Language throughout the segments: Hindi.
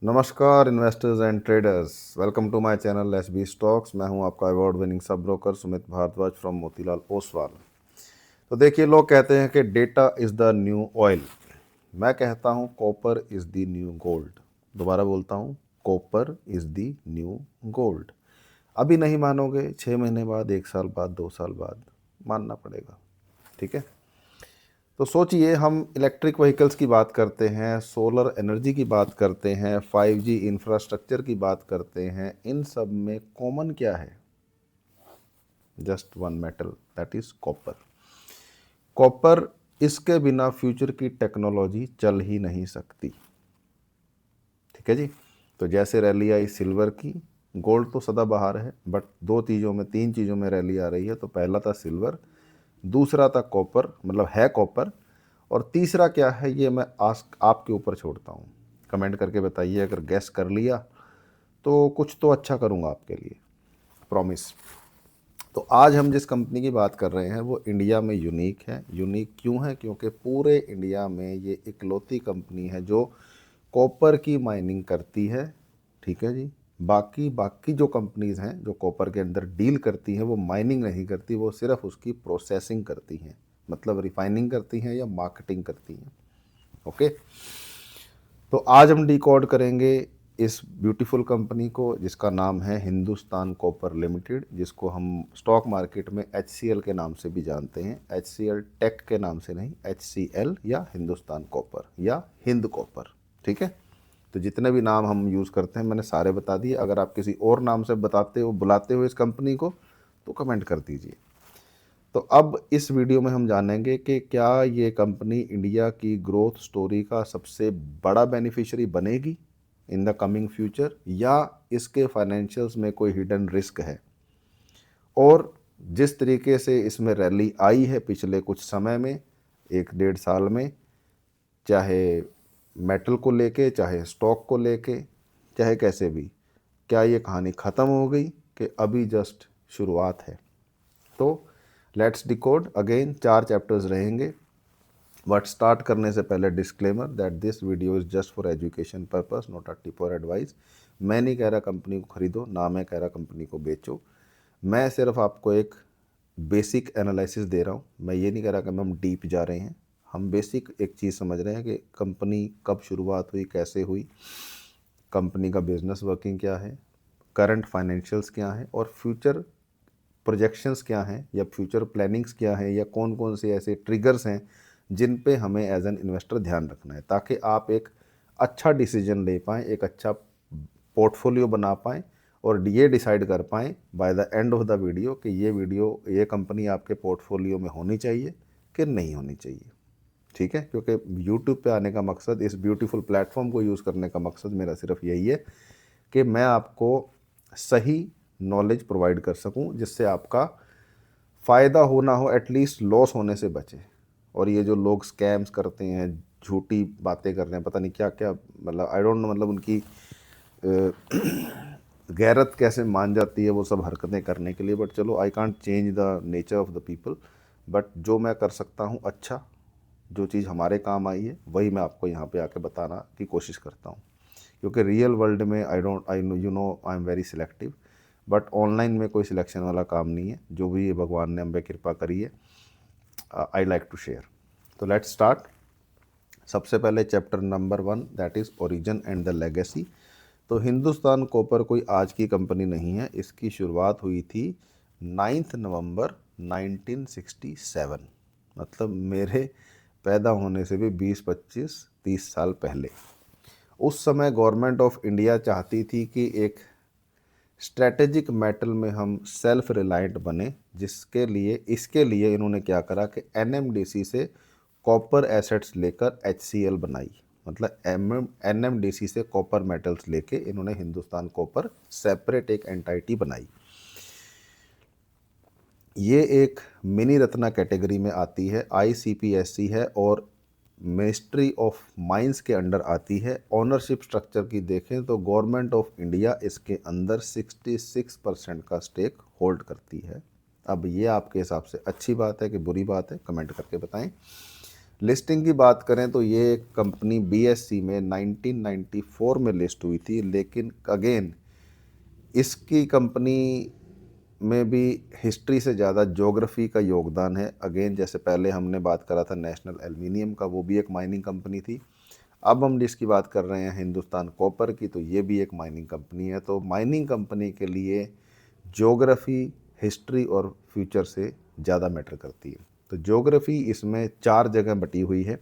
नमस्कार investors and traders, welcome to my channel SB stocks. मैं हूं आपका award winning sub broker Sumit Bhardwaj from Motilal Oswal. तो देखिए, लोग कहते हैं कि data is the new oil. मैं कहता हूं copper is the new gold. दोबारा बोलता हूं, copper is the new gold. अभी नहीं मानोगे, 6 महीने बाद, 1 साल बाद, 2 साल बाद मानना पड़ेगा। ठीक है। तो सोचिए, हम इलेक्ट्रिक व्हीकल्स की बात करते हैं, सोलर एनर्जी की बात करते हैं, 5G इंफ्रास्ट्रक्चर की बात करते हैं। इन सब में कॉमन क्या है? Just one metal, that is copper. Copper, इसके बिना फ्यूचर की टेक्नोलॉजी चल ही नहीं सकती। ठीक है जी। तो जैसे रैली आई सिल्वर की, गोल्ड तो सदाबहार है, बट तीन चीज़ों में रैली आ रही है। तो पहला था सिल्वर, दूसरा था कॉपर, मतलब है कॉपर, और तीसरा क्या है ये मैं आस्क आपके ऊपर छोड़ता हूँ। कमेंट करके बताइए, अगर गैस कर लिया तो कुछ तो अच्छा करूँगा आपके लिए, प्रॉमिस। तो आज हम जिस कंपनी की बात कर रहे हैं वो इंडिया में यूनिक है। यूनिक क्यों है? क्योंकि पूरे इंडिया में ये इकलौती कंपनी है जो कॉपर की माइनिंग करती है। ठीक है जी। बाकी बाकी जो कंपनीज़ हैं जो कॉपर के अंदर डील करती हैं वो माइनिंग नहीं करती, वो सिर्फ उसकी प्रोसेसिंग करती हैं, मतलब रिफाइनिंग करती हैं या मार्केटिंग करती हैं। ओके। तो आज हम डिकोड करेंगे इस ब्यूटीफुल कंपनी को जिसका नाम है हिंदुस्तान कॉपर लिमिटेड, जिसको हम स्टॉक मार्केट में HCL के नाम से भी जानते हैं। HCL टेक के नाम से नहीं, HCL या हिंदुस्तान कॉपर या हिंद कॉपर। ठीक है। तो जितने भी नाम हम यूज़ करते हैं मैंने सारे बता दिए। अगर आप किसी और नाम से बुलाते हो इस कंपनी को तो कमेंट कर दीजिए। तो अब इस वीडियो में हम जानेंगे कि क्या ये कंपनी इंडिया की ग्रोथ स्टोरी का सबसे बड़ा बेनिफिशियरी बनेगी इन द कमिंग फ्यूचर, या इसके फाइनेंशियल्स में कोई हिडन रिस्क है। और जिस तरीके से इसमें रैली आई है पिछले कुछ समय में, 1 डेढ़ साल में, चाहे मेटल को लेके, चाहे स्टॉक को लेके, चाहे कैसे भी, क्या ये कहानी ख़त्म हो गई कि अभी जस्ट शुरुआत है? तो लेट्स डिकोड अगेन। 4 चैप्टर्स रहेंगे, बट स्टार्ट करने से पहले disclaimer that this video is just for education purpose, not a tip और एडवाइस। मैं नहीं कह रहा कंपनी को खरीदो, ना मैं कह रहा कंपनी को बेचो। मैं सिर्फ आपको एक बेसिक एनालिसिस दे रहा हूँ। मैं ये नहीं कह रहा कि हम डीप जा रहे हैं। हम बेसिक एक चीज़ समझ रहे हैं कि कंपनी कब शुरुआत हुई, कैसे हुई, कंपनी का बिजनेस वर्किंग क्या है, करंट फाइनेंशियल्स क्या हैं, और फ्यूचर प्रोजेक्शंस क्या हैं या फ्यूचर प्लानिंग्स क्या हैं, या कौन कौन से ऐसे ट्रिगर्स हैं जिन पे हमें एज एन इन्वेस्टर ध्यान रखना है, ताकि आप एक अच्छा डिसीजन ले पाएँ, एक अच्छा पोर्टफोलियो बना पाएँ, और ये डिसाइड कर पाएँ by the end of the video कि ये कंपनी आपके पोर्टफोलियो में होनी चाहिए कि नहीं होनी चाहिए। ठीक है। क्योंकि यूट्यूब पे आने का मकसद, इस ब्यूटीफुल प्लेटफॉर्म को यूज़ करने का मकसद मेरा सिर्फ यही है कि मैं आपको सही नॉलेज प्रोवाइड कर सकूं जिससे आपका फ़ायदा हो ना हो, एटलीस्ट लॉस होने से बचे। और ये जो लोग स्कैम्स करते हैं, झूठी बातें कर रहे हैं, पता नहीं क्या क्या, मतलब आई डोंट नो, मतलब उनकी गैरत कैसे मान जाती है वो सब हरकतें करने के लिए। बट चलो, I can't change the nature of the people, but जो मैं कर सकता हूँ अच्छा, जो चीज़ हमारे काम आई है वही मैं आपको यहाँ पे आके बताना की कोशिश करता हूँ। क्योंकि रियल वर्ल्ड में I know you know I am very selective, but online में कोई सिलेक्शन वाला काम नहीं है। जो भी भगवान ने हम पे कृपा करी है, आई लाइक टू शेयर। तो लेट्स स्टार्ट। सबसे पहले chapter number 1, that is origin and the legacy. तो हिंदुस्तान कॉपर कोई आज की कंपनी नहीं है। इसकी शुरुआत हुई थी 9 नवंबर 1967, मतलब मेरे पैदा होने से भी 20 25 30 साल पहले। उस समय गवर्नमेंट ऑफ इंडिया चाहती थी कि एक स्ट्रैटेजिक मेटल में हम सेल्फ रिलायंट बने, इसके लिए इन्होंने क्या करा कि NMDC से कॉपर एसेट्स लेकर HCL बनाई। मतलब NMDC से कॉपर मेटल्स लेके इन्होंने हिंदुस्तान कॉपर सेपरेट एक एंटाइटी बनाई। ये एक मिनी रत्ना कैटेगरी में आती है, ICPSC है और मिनिस्ट्री ऑफ माइंस के अंडर आती है। ओनरशिप स्ट्रक्चर की देखें तो गवर्नमेंट ऑफ इंडिया इसके अंदर 66% का स्टेक होल्ड करती है। अब ये आपके हिसाब से अच्छी बात है कि बुरी बात है, कमेंट करके बताएं। लिस्टिंग की बात करें तो ये कंपनी बीएससी में 1994 में लिस्ट हुई थी, लेकिन अगेन इसकी कंपनी में भी हिस्ट्री से ज़्यादा ज्योग्राफी का योगदान है। अगेन जैसे पहले हमने बात करा था नेशनल एल्युमिनियम का, वो भी एक माइनिंग कंपनी थी। अब हम जिसकी बात कर रहे हैं हिंदुस्तान कॉपर की, तो ये भी एक माइनिंग कंपनी है। तो माइनिंग कंपनी के लिए ज्योग्राफी, हिस्ट्री और फ्यूचर से ज़्यादा मैटर करती है। तो ज्योग्राफी इसमें 4 जगह बटी हुई है।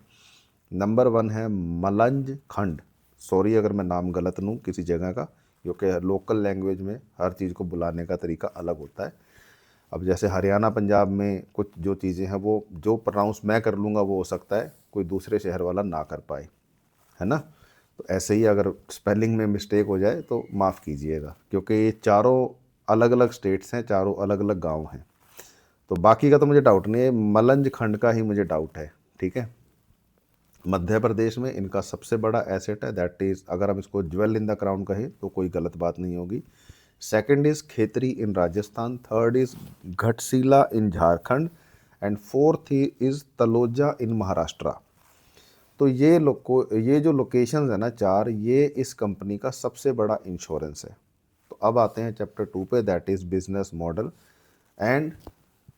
नंबर 1 है मलंज खंड, सॉरी अगर मैं नाम गलत लूँ किसी जगह का, क्योंकि लोकल लैंग्वेज में हर चीज़ को बुलाने का तरीका अलग होता है। अब जैसे हरियाणा पंजाब में कुछ जो चीज़ें हैं वो जो प्रोनाउंस मैं कर लूँगा वो हो सकता है कोई दूसरे शहर वाला ना कर पाए, है ना। तो ऐसे ही अगर स्पेलिंग में मिस्टेक हो जाए तो माफ़ कीजिएगा, क्योंकि ये चारों अलग अलग स्टेट्स हैं, चारों अलग अलग गांव हैं। तो बाकी का तो मुझे डाउट नहीं है, मलंज खंड का ही मुझे डाउट है, ठीक है। मध्य प्रदेश में इनका सबसे बड़ा एसेट है, दैट इज़ अगर हम इसको ज्वेल इन द क्राउन कहें तो कोई गलत बात नहीं होगी। Second is Khetri in Rajasthan, third is Ghatsila in Jharkhand, and fourth is Taloja in Maharashtra. तो ये जो लोकेशंस है ना 4, ये इस कंपनी का सबसे बड़ा इंश्योरेंस है। तो अब आते हैं चैप्टर 2 पे, that is business model and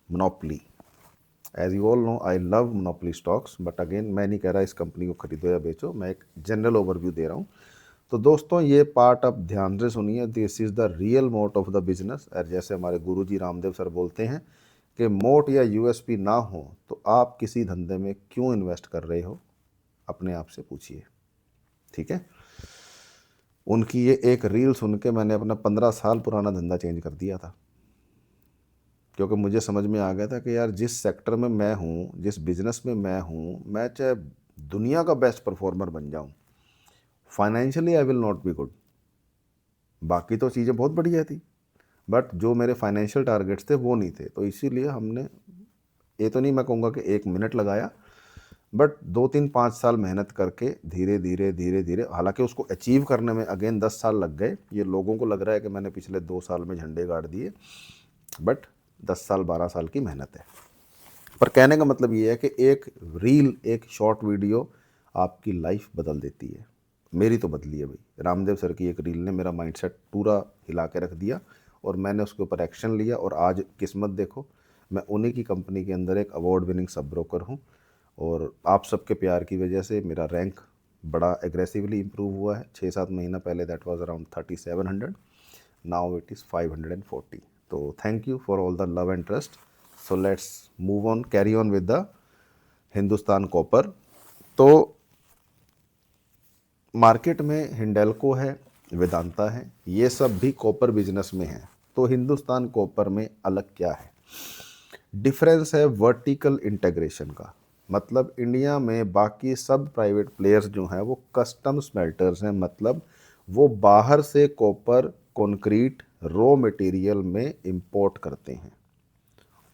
monopoly. As you all know I love monopoly stocks, but again मैं नहीं कह रहा इस कंपनी को खरीदो या बेचो, मैं एक जनरल ओवरव्यू दे रहा हूँ। तो दोस्तों ये पार्ट आप ध्यान से सुनिए, दिस इज़ द रियल मोट ऑफ द बिजनेस। और जैसे हमारे गुरुजी रामदेव सर बोलते हैं कि मोट या यूएसपी ना हो तो आप किसी धंधे में क्यों इन्वेस्ट कर रहे हो, अपने आप से पूछिए, ठीक है। उनकी ये एक रील सुन के मैंने अपना 15 साल पुराना धंधा चेंज कर दिया था, क्योंकि मुझे समझ में आ गया था कि यार जिस सेक्टर में मैं हूँ, जिस बिज़नेस में मैं हूँ, मैं चाहे दुनिया का बेस्ट परफॉर्मर बन जाऊँ, financially I will not be good. बाकी तो चीज़ें बहुत बढ़िया थी, बट जो मेरे फाइनेंशियल टारगेट्स थे वो नहीं थे। तो इसीलिए हमने, ये तो नहीं मैं कहूँगा कि 1 मिनट लगाया, बट 2 3 5 साल मेहनत करके धीरे धीरे धीरे धीरे, हालांकि उसको अचीव करने में अगेन 10 साल लग गए। ये लोगों को लग रहा है कि मैंने पिछले 2 साल में झंडे गाड़ दिए, बट 10 साल 12 साल की मेहनत है। पर कहने का मतलब ये है कि एक रील, एक शॉर्ट वीडियो आपकी लाइफ बदल देती है। मेरी तो बदली है भाई, रामदेव सर की एक रील ने मेरा माइंडसेट पूरा हिला के रख दिया, और मैंने उसके ऊपर एक्शन लिया, और आज किस्मत देखो, मैं उन्हीं की कंपनी के अंदर एक अवार्ड विनिंग सब ब्रोकर हूँ। और आप सबके प्यार की वजह से मेरा रैंक बड़ा एग्रेसिवली इम्प्रूव हुआ है। 6 7 महीना पहले that was around 3700, now it is 540। तो thank you for all the love and trust. So let's move on, carry on with the Hindustan copper. तो मार्केट में हिंडेल्को है, वेदांता है, ये सब भी कॉपर बिजनेस में है। तो हिंदुस्तान कॉपर में अलग क्या है? डिफरेंस है वर्टिकल इंटीग्रेशन का। मतलब इंडिया में बाकी सब प्राइवेट प्लेयर्स जो हैं वो कस्टम स्मेल्टर्स हैं, मतलब वो बाहर से कॉपर कंक्रीट रॉ मटेरियल में इंपोर्ट करते हैं,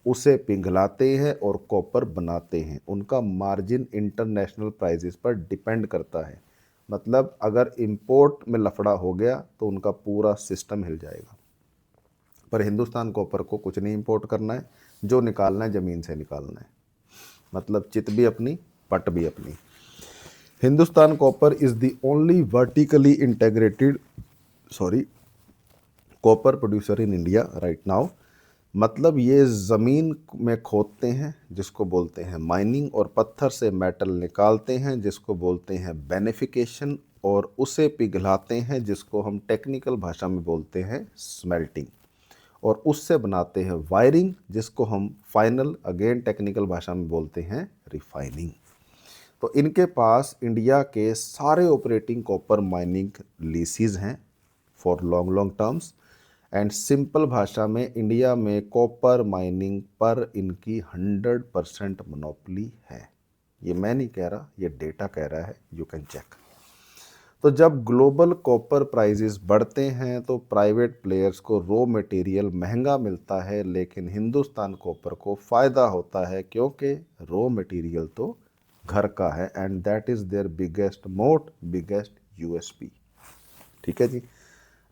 उसे पिघलाते हैं और कॉपर बनाते हैं। उनका मार्जिन इंटरनेशनल प्राइसेस पर डिपेंड करता है। मतलब अगर इंपोर्ट में लफड़ा हो गया तो उनका पूरा सिस्टम हिल जाएगा। पर हिंदुस्तान कॉपर को कुछ नहीं इंपोर्ट करना है, जो निकालना है ज़मीन से निकालना है। मतलब चित भी अपनी, पट भी अपनी। Hindustan copper is the only vertically integrated copper producer in India right now. मतलब ये ज़मीन में खोदते हैं जिसको बोलते हैं माइनिंग, और पत्थर से मेटल निकालते हैं जिसको बोलते हैं बेनिफिकेशन, और उसे पिघलाते हैं जिसको हम टेक्निकल भाषा में बोलते हैं स्मेल्टिंग, और उससे बनाते हैं वायरिंग जिसको हम फाइनल अगेन टेक्निकल भाषा में बोलते हैं रिफाइनिंग। तो इनके पास इंडिया के सारे ऑपरेटिंग कॉपर माइनिंग लीसीज हैं for long long terms, and simple भाषा में इंडिया में कॉपर माइनिंग पर इनकी 100% मोनोपोली है। ये मैं नहीं कह रहा, ये डेटा कह रहा है, यू कैन चेक। तो जब ग्लोबल कॉपर प्राइसेस बढ़ते हैं तो प्राइवेट प्लेयर्स को रॉ मटेरियल महंगा मिलता है, लेकिन हिंदुस्तान कॉपर को फ़ायदा होता है क्योंकि रॉ मटेरियल तो घर का है, and that is their biggest मोट, बिगेस्ट यूएसपी। ठीक है जी।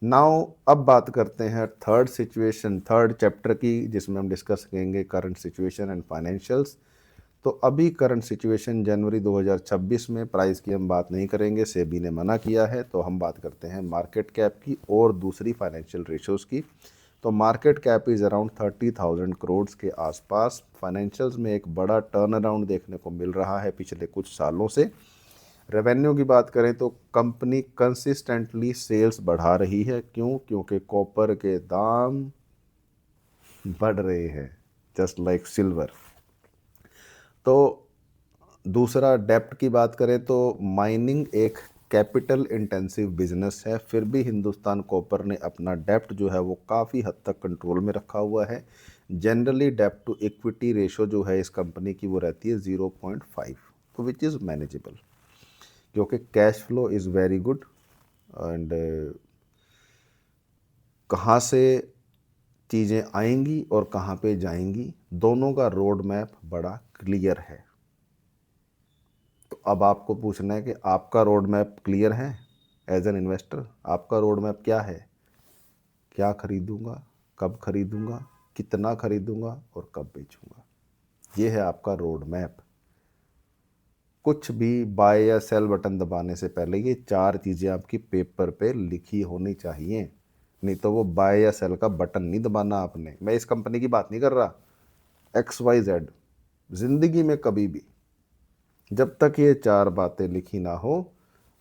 नाउ अब बात करते हैं थर्ड सिचुएशन, थर्ड चैप्टर की, जिसमें हम डिस्कस करेंगे करंट सिचुएशन एंड फाइनेंशियल्स। तो अभी करंट सिचुएशन जनवरी 2026 में प्राइस की हम बात नहीं करेंगे, सेबी ने मना किया है, तो हम बात करते हैं मार्केट कैप की और दूसरी फाइनेंशियल रेशोज़ की। तो market cap is around 30,000 crore के आसपास। फाइनेंशियल्स में एक बड़ा टर्न अराउंड देखने को मिल रहा है पिछले कुछ सालों से। रेवेन्यू की बात करें तो कंपनी कंसिस्टेंटली सेल्स बढ़ा रही है। क्यों? क्योंकि कॉपर के दाम बढ़ रहे हैं, जस्ट लाइक सिल्वर। तो दूसरा, डेप्ट की बात करें तो माइनिंग एक कैपिटल इंटेंसिव बिजनेस है, फिर भी हिंदुस्तान कॉपर ने अपना डेप्ट जो है वो काफ़ी हद तक कंट्रोल में रखा हुआ है। जनरली डेप्ट टू इक्विटी रेशो जो है इस कंपनी की वो रहती है 0.5, तो विच इज़ मैनेजेबल, क्योंकि cash flow is very good. And कहाँ से चीज़ें आएंगी और कहाँ पे जाएंगी, दोनों का रोड मैप बड़ा क्लियर है। तो अब आपको पूछना है कि आपका रोड मैप क्लियर है? एज एन इन्वेस्टर आपका रोड मैप क्या है? क्या खरीदूंगा, कब खरीदूंगा, कितना खरीदूंगा और कब बेचूंगा, ये है आपका रोड मैप। कुछ भी बाय या सेल बटन दबाने से पहले ये चार चीज़ें आपकी पेपर पे लिखी होनी चाहिए, नहीं तो वो बाय या सेल का बटन नहीं दबाना आपने। मैं इस कंपनी की बात नहीं कर रहा, XYZ, ज़िंदगी में कभी भी जब तक ये चार बातें लिखी ना हो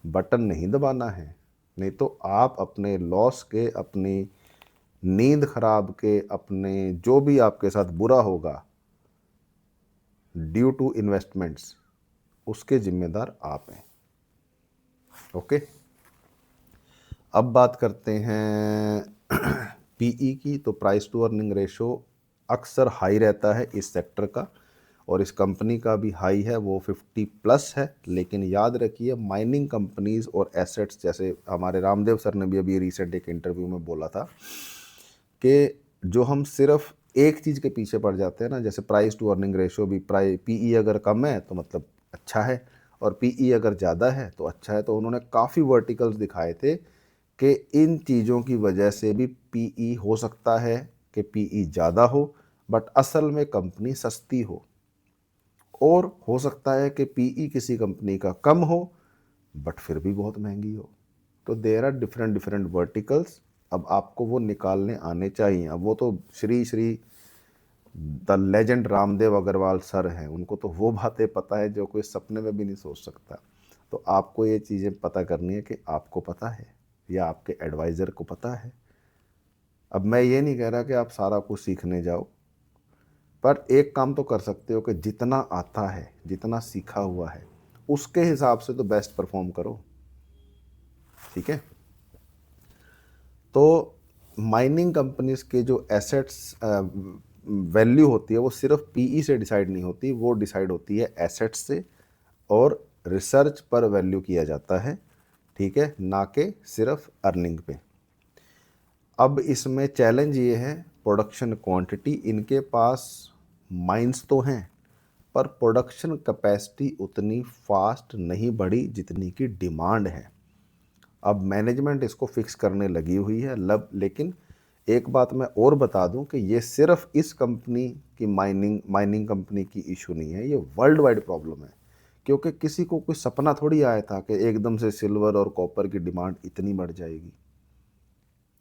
बटन नहीं दबाना है, नहीं तो आप अपने लॉस के, अपनी नींद खराब के, अपने जो भी आपके साथ बुरा होगा ड्यू टू इन्वेस्टमेंट्स, उसके जिम्मेदार आप हैं। ओके, अब बात करते हैं पीई की। तो प्राइस टू अर्निंग रेशो अक्सर हाई रहता है इस सेक्टर का, और इस कंपनी का भी हाई है, वो 50+ है। लेकिन याद रखिए माइनिंग कंपनीज और एसेट्स, जैसे हमारे रामदेव सर ने भी अभी रिसेंट एक इंटरव्यू में बोला था कि जो हम सिर्फ एक चीज़ के पीछे पड़ जाते हैं ना, जैसे प्राइस टू अर्निंग रेशो भी, पीई अगर कम है तो मतलब अच्छा है, और पीई अगर ज़्यादा है तो अच्छा है। तो उन्होंने काफ़ी वर्टिकल्स दिखाए थे कि इन चीज़ों की वजह से भी पीई हो सकता है कि पीई ज़्यादा हो बट असल में कंपनी सस्ती हो सकता है कि पीई किसी कंपनी का कम हो बट फिर भी बहुत महंगी हो। तो there are different different verticals, अब आपको वो निकालने आने चाहिए। अब वो तो Shri Shri the legend Raamdeo Agrawal sir हैं, उनको तो वो बातें पता है जो कोई सपने में भी नहीं सोच सकता। तो आपको ये चीज़ें पता करनी है कि आपको पता है या आपके एडवाइज़र को पता है। अब मैं ये नहीं कह रहा कि आप सारा कुछ सीखने जाओ, पर एक काम तो कर सकते हो कि जितना आता है, जितना सीखा हुआ है, उसके हिसाब से तो बेस्ट परफॉर्म करो। ठीक है, तो माइनिंग कंपनीज के जो एसेट्स वैल्यू होती है वो सिर्फ पीई से डिसाइड नहीं होती, वो डिसाइड होती है एसेट्स से, और रिसर्च पर वैल्यू किया जाता है। ठीक है, ना कि सिर्फ अर्निंग पे। अब इसमें चैलेंज ये है, प्रोडक्शन क्वांटिटी, इनके पास माइंस तो हैं पर प्रोडक्शन कैपेसिटी उतनी फास्ट नहीं बढ़ी जितनी की डिमांड है। अब मैनेजमेंट इसको फिक्स करने लगी हुई है लेकिन एक बात मैं और बता दूं कि ये सिर्फ इस कंपनी की माइनिंग कंपनी की इशू नहीं है, ये वर्ल्ड वाइड प्रॉब्लम है। क्योंकि किसी को कोई सपना थोड़ी आया था कि एकदम से सिल्वर और कॉपर की डिमांड इतनी बढ़ जाएगी।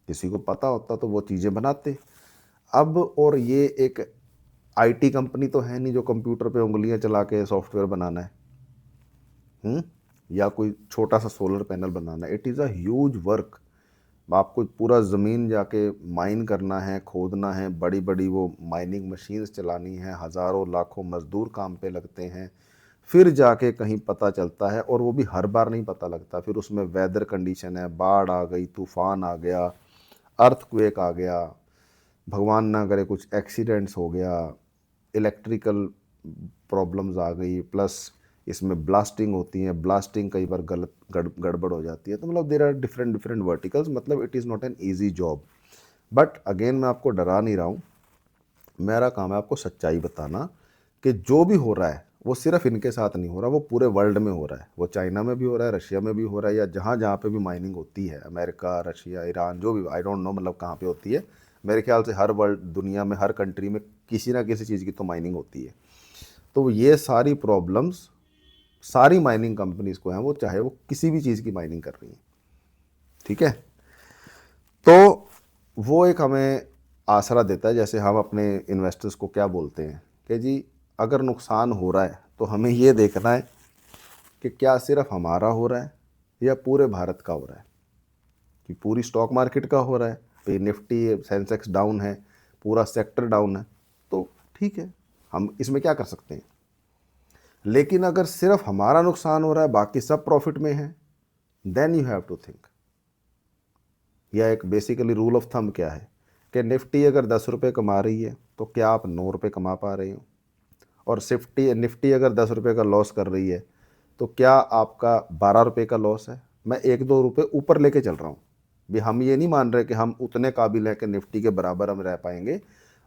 किसी को पता होता तो वो चीज़ें बनाते। अब और ये एक आईटी कंपनी तो है नहीं जो कंप्यूटर पे उंगलियां चला के सॉफ्टवेयर बनाना है, या कोई छोटा सा सोलर पैनल बनाना है। It is a huge work. आपको पूरा ज़मीन जाके माइन करना है, खोदना है, बड़ी बड़ी वो माइनिंग मशीन्स चलानी है, हज़ारों लाखों मज़दूर काम पे लगते हैं, फिर जाके कहीं पता चलता है, और वो भी हर बार नहीं पता लगता। फिर उसमें वेदर कंडीशन है, बाढ़ आ गई, तूफ़ान आ गया, अर्थक्वेक आ गया, भगवान ना करे कुछ एक्सीडेंट्स हो गया, इलेक्ट्रिकल प्रॉब्लम्स आ गई, प्लस इसमें ब्लास्टिंग होती है, ब्लास्टिंग कई बार गलत गड़बड़ हो जाती है। तो मतलब there are different different verticals, मतलब it is not an easy job. But again मैं आपको डरा नहीं रहा हूँ, मेरा काम है आपको सच्चाई बताना कि जो भी हो रहा है वो सिर्फ इनके साथ नहीं हो रहा, वो पूरे वर्ल्ड में हो रहा है। वो चाइना में भी हो रहा है, रशिया में भी हो रहा है, या जहाँ जहाँ पे भी माइनिंग होती है, अमेरिका, रशिया, ईरान, जो भी, आई डोंट नो मतलब कहाँ पे होती है। मेरे ख्याल से हर वर्ल्ड, दुनिया में हर कंट्री में किसी ना किसी चीज़ की तो माइनिंग होती है। तो ये सारी प्रॉब्लम्स सारी माइनिंग कंपनीज को हैं, वो चाहे वो किसी भी चीज़ की माइनिंग कर रही हैं, ठीक है। तो वो एक हमें आसरा देता है। जैसे हम अपने इन्वेस्टर्स को क्या बोलते हैं कि जी अगर नुकसान हो रहा है तो हमें ये देखना है कि क्या सिर्फ हमारा हो रहा है या पूरे भारत का हो रहा है, कि पूरी स्टॉक मार्केट का हो रहा है, तो ये निफ्टी सेंसेक्स डाउन है, पूरा सेक्टर डाउन है, तो ठीक है, हम इसमें क्या कर सकते हैं। लेकिन अगर सिर्फ हमारा नुकसान हो रहा है, बाकी सब प्रॉफिट में है, then you have to think. या एक बेसिकली रूल ऑफ थंब क्या है कि निफ्टी अगर 10 रुपये कमा रही है तो क्या आप 9 रुपये कमा पा रहे हो, और निफ्टी अगर 10 रुपये का लॉस कर रही है तो क्या आपका 12 रुपये का लॉस है। मैं 1-2 रुपये ऊपर लेके चल रहा हूँ भी, हम ये नहीं मान रहे कि हम उतने काबिल हैं कि निफ्टी के बराबर हम रह पाएंगे,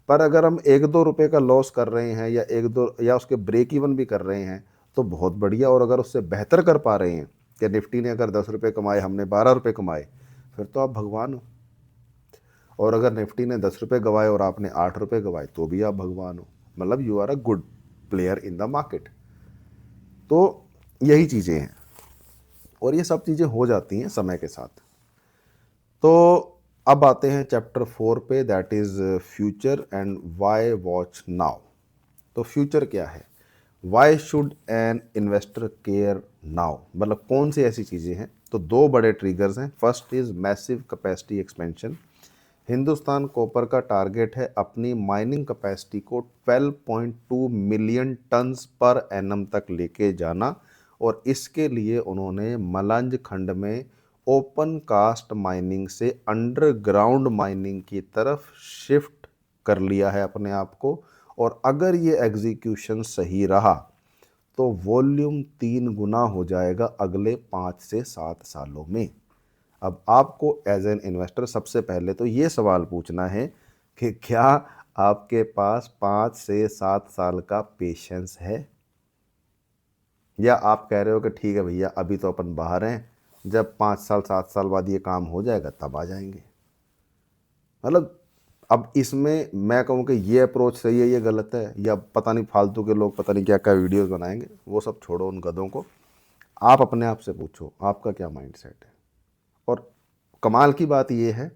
पर अगर हम 1-2 रुपये का लॉस कर रहे हैं या 1-2 या उसके ब्रेक इवन भी कर रहे हैं तो बहुत बढ़िया। और अगर उससे बेहतर कर पा रहे हैं कि निफ्टी ने अगर 10 रुपये कमाए, हमने 12 रुपये कमाए, फिर तो आप भगवान हो। और अगर निफ्टी ने 10 रुपये गवाए और आपने 8 रुपये गवाए तो भी आप भगवान हो, मतलब you are a good player in the market. तो यही चीज़ें हैं, और ये सब चीज़ें हो जाती हैं समय के साथ। तो अब आते हैं चैप्टर 4 पे, that is future and why watch now. तो फ्यूचर क्या है, why should an investor care now, मतलब कौन सी ऐसी चीज़ें हैं। तो दो बड़े ट्रिगर्स हैं। First is massive capacity expansion. Hindustan copper का टारगेट है अपनी माइनिंग कैपेसिटी को 12.2 मिलियन टन्स पर एनम तक लेके जाना, और इसके लिए उन्होंने मलंज खंड में ओपन कास्ट माइनिंग से अंडरग्राउंड माइनिंग की तरफ शिफ्ट कर लिया है अपने आप को। और अगर ये एग्जीक्यूशन सही रहा तो वॉल्यूम 3 गुना हो जाएगा अगले 5 से 7 सालों में। अब आपको एज एन इन्वेस्टर सबसे पहले तो ये सवाल पूछना है कि क्या आपके पास 5 से 7 साल का पेशेंस है, या आप कह रहे हो कि ठीक है भैया अभी तो अपन बाहर हैं, जब 5 साल 7 साल बाद ये काम हो जाएगा तब आ जाएंगे। मतलब अब इसमें मैं कहूँ कि ये अप्रोच सही है, ये गलत है, या पता नहीं फालतू के लोग पता नहीं क्या क्या वीडियोस बनाएंगे, वो सब छोड़ो उन गधों को। आप अपने आप से पूछो आपका क्या माइंडसेट है। और कमाल की बात ये है,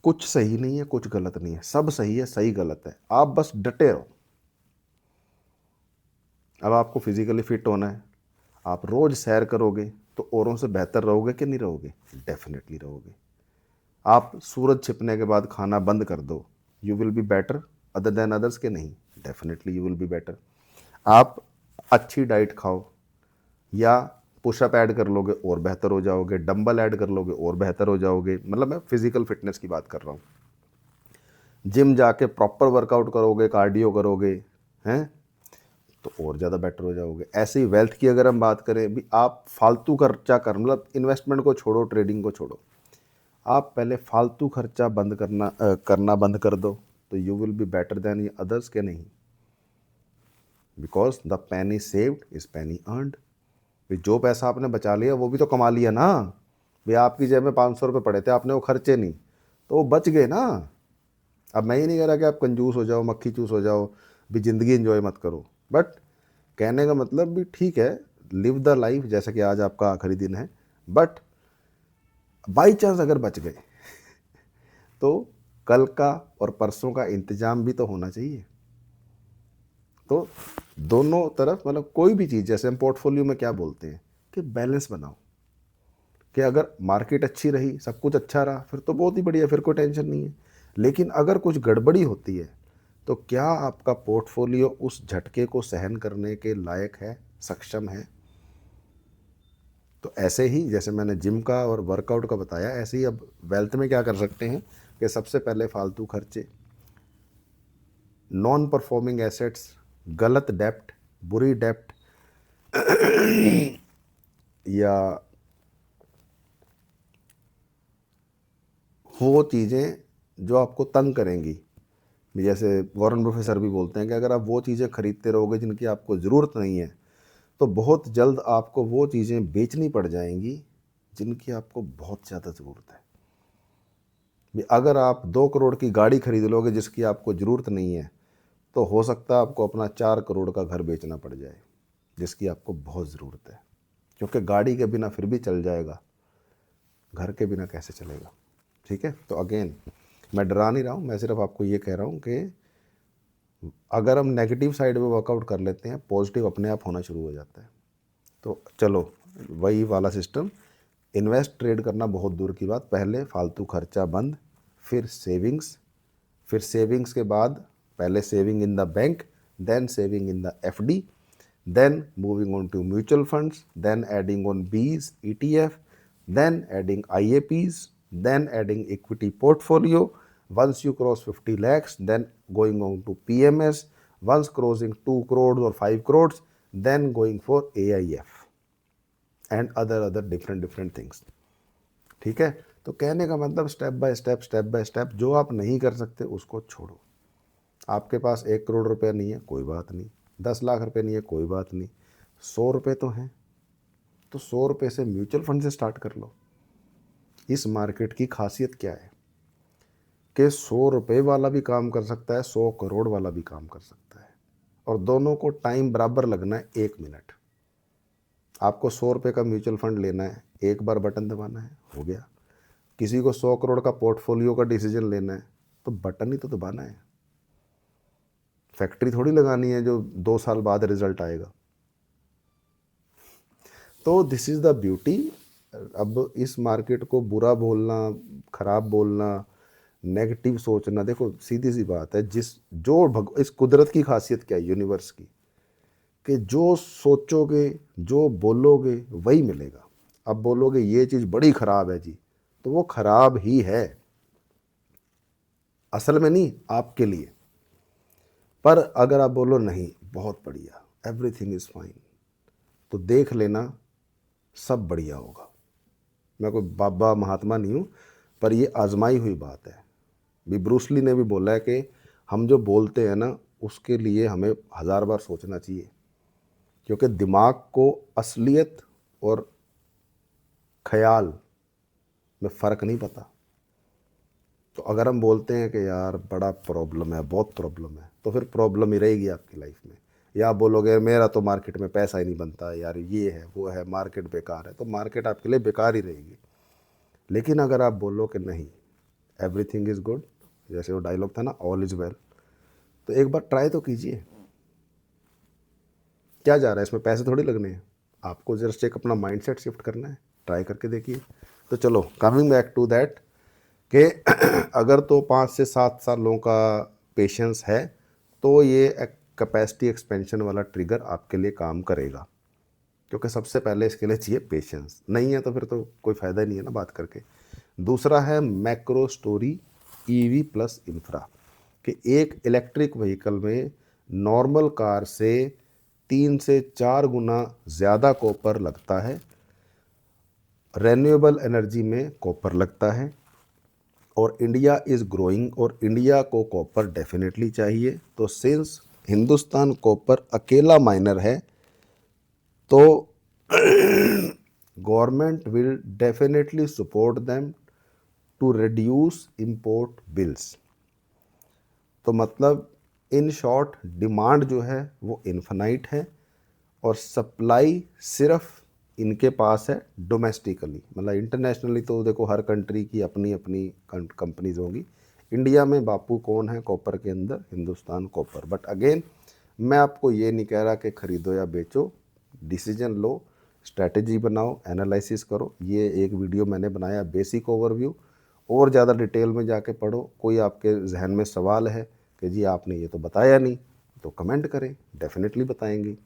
कुछ सही नहीं है कुछ गलत नहीं है, सब सही है सही गलत है, आप बस डटे रहो। अब आपको फिजिकली फिट होना है, आप रोज सैर करोगे तो औरों से बेहतर रहोगे कि नहीं रहोगे, डेफिनेटली रहोगे। आप सूरज छिपने के बाद खाना बंद कर दो, you will be better other than others के नहीं, definitely you will be better. आप अच्छी डाइट खाओ या पुशअप ऐड कर लोगे और बेहतर हो जाओगे, डंबल ऐड कर लोगे और बेहतर हो जाओगे, मतलब मैं फिजिकल फिटनेस की बात कर रहा हूँ। जिम जाके प्रॉपर वर्कआउट करोगे, कार्डियो करोगे, हैं, तो और ज़्यादा बेटर हो जाओगे। ऐसे ही वेल्थ की अगर हम बात करें भी, आप फालतू खर्चा कर, मतलब इन्वेस्टमेंट को छोड़ो, ट्रेडिंग को छोड़ो, आप पहले फालतू खर्चा बंद करना बंद कर दो, तो you will be better than others के नहीं। Because the Penney saved is Penney earned. जो पैसा आपने बचा लिया वो भी तो कमा लिया ना। भाई आपकी जेब में 500 रुपये पड़े थे, आपने वो खर्चे नहीं, तो वो बच गए ना। अब मैं ही नहीं कह रहा कि आप कंजूस हो जाओ, मक्खी चूस हो जाओ, भी ज़िंदगी एंजॉय मत करो, बट कहने का मतलब भी ठीक है, लिव द लाइफ, जैसा कि आज आपका आखिरी दिन है, बट बाई चांस अगर बच गए तो कल का और परसों का इंतजाम भी तो होना चाहिए। तो दोनों तरफ, मतलब कोई भी चीज़, जैसे हम पोर्टफोलियो में क्या बोलते हैं कि बैलेंस बनाओ, कि अगर मार्केट अच्छी रही, सब कुछ अच्छा रहा, फिर तो बहुत ही बढ़िया, फिर कोई टेंशन नहीं है। लेकिन अगर कुछ गड़बड़ी होती है तो क्या आपका पोर्टफोलियो उस झटके को सहन करने के लायक है, सक्षम है। तो ऐसे ही जैसे मैंने जिम का और वर्कआउट का बताया, ऐसे ही अब वेल्थ में क्या कर सकते हैं कि सबसे पहले फालतू खर्चे, नॉन परफॉर्मिंग एसेट्स, गलत डेप्ट, बुरी डेप्ट, या वो चीज़ें जो आपको तंग करेंगी। जैसे वॉरेन बफे सर भी बोलते हैं कि अगर आप वो चीज़ें खरीदते रहोगे जिनकी आपको ज़रूरत नहीं है, तो बहुत जल्द आपको वो चीज़ें बेचनी पड़ जाएंगी जिनकी आपको बहुत ज़्यादा ज़रूरत है। अगर आप 2 करोड़ की गाड़ी खरीद लोगे जिसकी आपको ज़रूरत नहीं है, तो हो सकता है आपको अपना 4 करोड़ का घर बेचना पड़ जाए, जिसकी आपको बहुत ज़रूरत है, क्योंकि गाड़ी के बिना फिर भी चल जाएगा, घर के बिना कैसे चलेगा। ठीक है, तो अगेन मैं डरा नहीं रहा हूँ, मैं सिर्फ आपको ये कह रहा हूँ कि अगर हम नेगेटिव साइड पे वर्कआउट कर लेते हैं, पॉजिटिव अपने आप होना शुरू हो जाता है। तो चलो वही वाला सिस्टम, इन्वेस्ट ट्रेड करना बहुत दूर की बात, पहले फालतू खर्चा बंद, फिर सेविंग्स के बाद पहले saving in the bank, then saving in the FD, then moving on to mutual funds, then adding on Bs, ETF, then adding IAPs, then adding equity portfolio. Once you cross 50 lakhs, then going on to PMS. Once crossing 2 crores or 5 crores, then going for AIF and other different things. ठीक है, तो कहने का मतलब स्टेप बाय स्टेप, जो आप नहीं कर सकते उसको छोड़ो। आपके पास 1 करोड़ रुपया नहीं है, कोई बात नहीं, 10 लाख रुपए नहीं है, कोई बात नहीं, 100 रुपये तो हैं, तो 100 रुपये से म्यूचुअल फंड से स्टार्ट कर लो। इस मार्केट की खासियत क्या है कि 100 रुपये वाला भी काम कर सकता है, 100 करोड़ वाला भी काम कर सकता है, और दोनों को टाइम बराबर लगना है, 1 मिनट। आपको 100 रुपये का म्यूचुअल फंड लेना है, एक बार बटन दबाना है, हो गया। किसी को 100 करोड़ का पोर्टफोलियो का डिसीजन लेना है, तो बटन ही तो दबाना है, फैक्ट्री थोड़ी लगानी है जो 2 साल बाद रिजल्ट आएगा। तो दिस इज़ द ब्यूटी। अब इस मार्केट को बुरा बोलना, खराब बोलना, नेगेटिव सोचना, देखो सीधी सी बात है, इस कुदरत की खासियत क्या है, यूनिवर्स की, कि जो सोचोगे, जो बोलोगे वही मिलेगा। अब बोलोगे ये चीज़ बड़ी ख़राब है जी, तो वो ख़राब ही है, असल में नहीं, आपके लिए। पर अगर आप बोलो नहीं बहुत बढ़िया, एवरीथिंग इज़ फाइन, तो देख लेना सब बढ़िया होगा। मैं कोई बाबा महात्मा नहीं हूँ, पर ये आजमाई हुई बात है। भी ब्रूस ली ने भी बोला है कि हम जो बोलते हैं ना, उसके लिए हमें 1000 बार सोचना चाहिए, क्योंकि दिमाग को असलियत और ख्याल में फ़र्क नहीं पता। तो अगर हम बोलते हैं कि यार बड़ा प्रॉब्लम है, बहुत प्रॉब्लम है, तो फिर प्रॉब्लम ही रहेगी आपकी लाइफ में। या आप बोलोगे मेरा तो मार्केट में पैसा ही नहीं बनता यार, ये है वो है, मार्केट बेकार है, तो मार्केट आपके लिए बेकार ही रहेगी। लेकिन अगर आप बोलो कि नहीं, एवरीथिंग इज़ गुड, जैसे वो डायलॉग था ना, ऑल इज़ वेल, तो एक बार ट्राई तो कीजिए। क्या जा रहा है इसमें, पैसे थोड़ी लगने हैं, आपको जस्ट एक अपना माइंडसेट शिफ्ट करना है, ट्राई करके देखिए। तो चलो कमिंग बैक टू दैट कि अगर तो 5 से 7 सालों का पेशेंस है, तो ये कैपेसिटी एक्सपेंशन वाला ट्रिगर आपके लिए काम करेगा, क्योंकि सबसे पहले इसके लिए चाहिए पेशेंस। नहीं है तो फिर तो कोई फ़ायदा नहीं है ना बात करके। दूसरा है macro story, EV plus infra, कि एक इलेक्ट्रिक व्हीकल में नॉर्मल कार से 3 से 4 गुना ज़्यादा कॉपर लगता है, रेन्यूएबल एनर्जी में कॉपर लगता है, और इंडिया इज़ ग्रोइंग, और इंडिया को कॉपर डेफिनेटली चाहिए। तो सिंस हिंदुस्तान कॉपर अकेला माइनर है, तो government will definitely support them to reduce import bills. तो मतलब इन शॉर्ट, डिमांड जो है वो इन्फिनाइट है, और सप्लाई सिर्फ इनके पास है डोमेस्टिकली। मतलब इंटरनेशनली तो देखो हर कंट्री की अपनी अपनी कंपनीज होंगी। इंडिया में बापू कौन है कॉपर के अंदर, हिंदुस्तान कॉपर। बट अगेन मैं आपको ये नहीं कह रहा कि ख़रीदो या बेचो, डिसीजन लो, स्ट्रैटेजी बनाओ, एनालिसिस करो। ये एक वीडियो मैंने बनाया बेसिक ओवरव्यू, और ज़्यादा डिटेल में जाके पढ़ो। कोई आपके जहन में सवाल है कि जी आपने ये तो बताया नहीं, तो कमेंट करें, डेफिनेटली बताएंगे।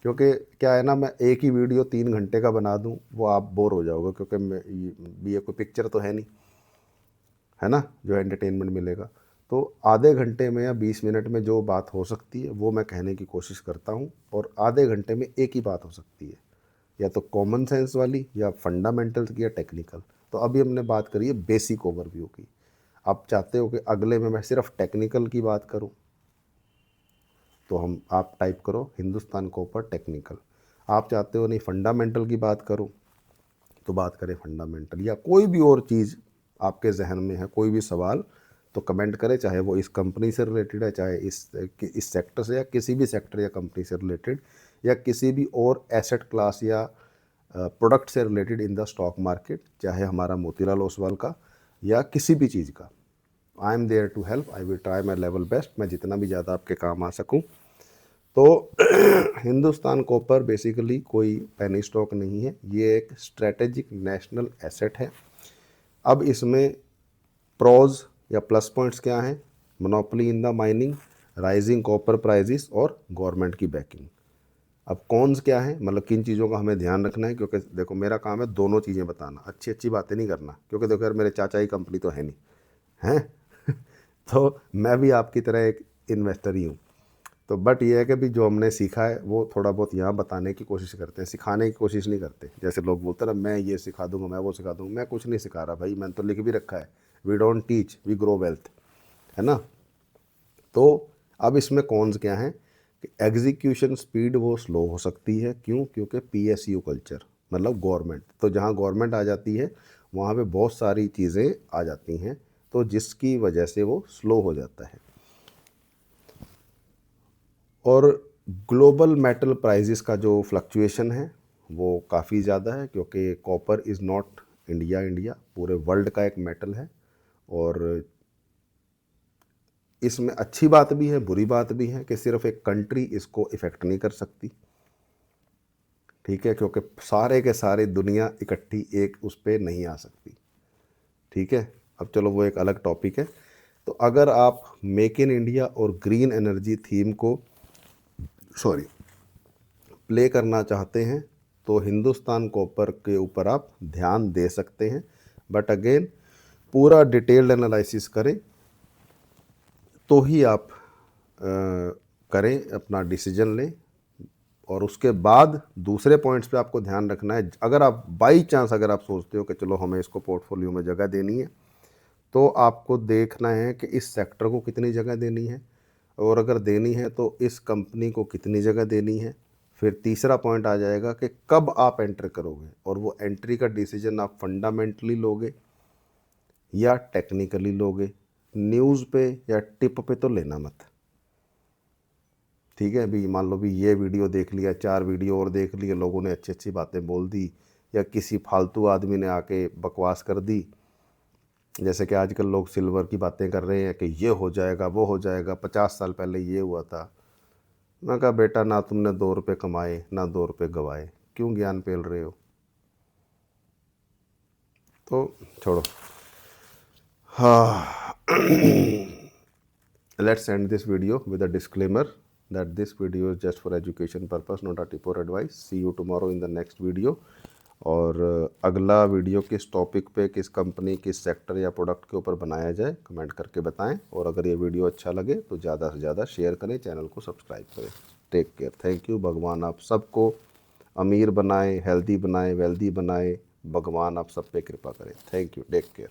क्योंकि क्या है ना, मैं एक ही वीडियो 3 घंटे का बना दूं, वो आप बोर हो जाओगे, क्योंकि ये कोई पिक्चर तो है नहीं, है ना, जो एंटरटेनमेंट मिलेगा। तो आधे घंटे में या 20 मिनट में जो बात हो सकती है वो मैं कहने की कोशिश करता हूँ, और आधे घंटे में एक ही बात हो सकती है, या तो कॉमन सेंस वाली, या फंडामेंटल्स की, या टेक्निकल। तो अभी हमने बात करी है बेसिक ओवरव्यू की। आप चाहते हो कि अगले में मैं सिर्फ टेक्निकल की बात करूं, तो आप टाइप करो हिंदुस्तान कॉपर टेक्निकल। आप चाहते हो नहीं फंडामेंटल की बात करो, तो बात करें फंडामेंटल, या कोई भी और चीज़ आपके जहन में है, कोई भी सवाल, तो कमेंट करें, चाहे वो इस कंपनी से रिलेटेड है, चाहे इस सेक्टर से, या किसी भी सेक्टर या कंपनी से रिलेटेड, या किसी भी और एसेट क्लास या प्रोडक्ट से related in the stock market, चाहे हमारा मोतीलाल ओसवाल का या किसी भी चीज़ का। I am there to help, I will try my level best, मैं जितना भी ज़्यादा आपके काम आ सकूं। तो हिंदुस्तान कॉपर बेसिकली कोई पेनी स्टॉक नहीं है, ये एक स्ट्रेटेजिक नेशनल एसेट है। अब इसमें प्रोज या प्लस पॉइंट्स क्या हैं? Monopoly in the mining, rising copper prices और गवर्नमेंट की बैकिंग। अब कॉन्स क्या है, मतलब किन चीज़ों का हमें ध्यान रखना है, क्योंकि देखो मेरा काम है दोनों चीज़ें बताना, अच्छी अच्छी बातें नहीं करना, क्योंकि देखो यार मेरे चाचा की कंपनी तो है नहीं, हैं तो मैं भी आपकी तरह एक इन्वेस्टर ही हूँ। तो बट ये है कि भी जो हमने सीखा है वो थोड़ा बहुत यहाँ बताने की कोशिश करते हैं, सिखाने की कोशिश नहीं करते। जैसे लोग बोलते हैं ना, मैं ये सिखा दूंगा, मैं वो सिखा दूंगा, मैं कुछ नहीं सिखा रहा भाई, मैंने तो लिख भी रखा है, we don't teach, we grow wealth, है ना। तो अब इसमें कॉन्स क्या हैं कि एग्जीक्यूशन स्पीड वो स्लो हो सकती है, क्यों? क्योंकि पीएसयू कल्चर, मतलब गवर्नमेंट, तो जहाँ गवर्नमेंट आ जाती है वहाँ पे बहुत सारी चीज़ें आ जाती हैं, तो जिसकी वजह से वो स्लो हो जाता है। और ग्लोबल मेटल प्राइजेस का जो फ्लक्चुएशन है वो काफ़ी ज़्यादा है, क्योंकि कॉपर इज़ नॉट इंडिया पूरे वर्ल्ड का एक मेटल है। और इसमें अच्छी बात भी है, बुरी बात भी है कि सिर्फ एक कंट्री इसको इफ़ेक्ट नहीं कर सकती, ठीक है, क्योंकि सारे के सारे दुनिया इकट्ठी एक उस पर नहीं आ सकती, ठीक है। अब चलो वो एक अलग टॉपिक है। तो अगर आप मेक इन इंडिया और ग्रीन एनर्जी थीम को प्ले करना चाहते हैं तो हिंदुस्तान कॉपर के ऊपर आप ध्यान दे सकते हैं, बट अगेन पूरा डिटेल्ड एनालिसिस करें तो ही आप करें, अपना डिसीजन लें। और उसके बाद दूसरे पॉइंट्स पे आपको ध्यान रखना है। अगर आप बाई चांस अगर आप सोचते हो कि चलो हमें इसको पोर्टफोलियो में जगह देनी है, तो आपको देखना है कि इस सेक्टर को कितनी जगह देनी है, और अगर देनी है तो इस कंपनी को कितनी जगह देनी है। फिर तीसरा पॉइंट आ जाएगा कि कब आप एंटर करोगे, और वो एंट्री का डिसीजन आप फंडामेंटली लोगे या टेक्निकली लोगे। न्यूज़ पे या टिप पे तो लेना मत, ठीक है। अभी मान लो भी ये वीडियो देख लिया, 4 वीडियो और देख लिए, लोगों ने अच्छी अच्छी बातें बोल दी, या किसी फालतू आदमी ने आके बकवास कर दी। जैसे कि आजकल लोग सिल्वर की बातें कर रहे हैं कि ये हो जाएगा, वो हो जाएगा, 50 साल पहले ये हुआ था। मैं कहा बेटा, ना तुमने 2 रुपये कमाए ना 2 रुपये गवाए, क्यों ज्ञान पेल रहे हो? तो छोड़ो। हाँ let's end this video with a disclaimer that this video is just for education purpose, not a tip or advice. See you tomorrow in the next video. और अगला वीडियो किस टॉपिक पे, किस कंपनी, किस सेक्टर या प्रोडक्ट के ऊपर बनाया जाए, कमेंट करके बताएं। और अगर ये वीडियो अच्छा लगे तो ज़्यादा से ज़्यादा शेयर करें, चैनल को सब्सक्राइब करें। Take care, thank you. भगवान आप सबको अमीर बनाए, हेल्दी बनाए, वेल्दी बनाए। भगवान आप सब पे कृपा करें। Thank you, take care.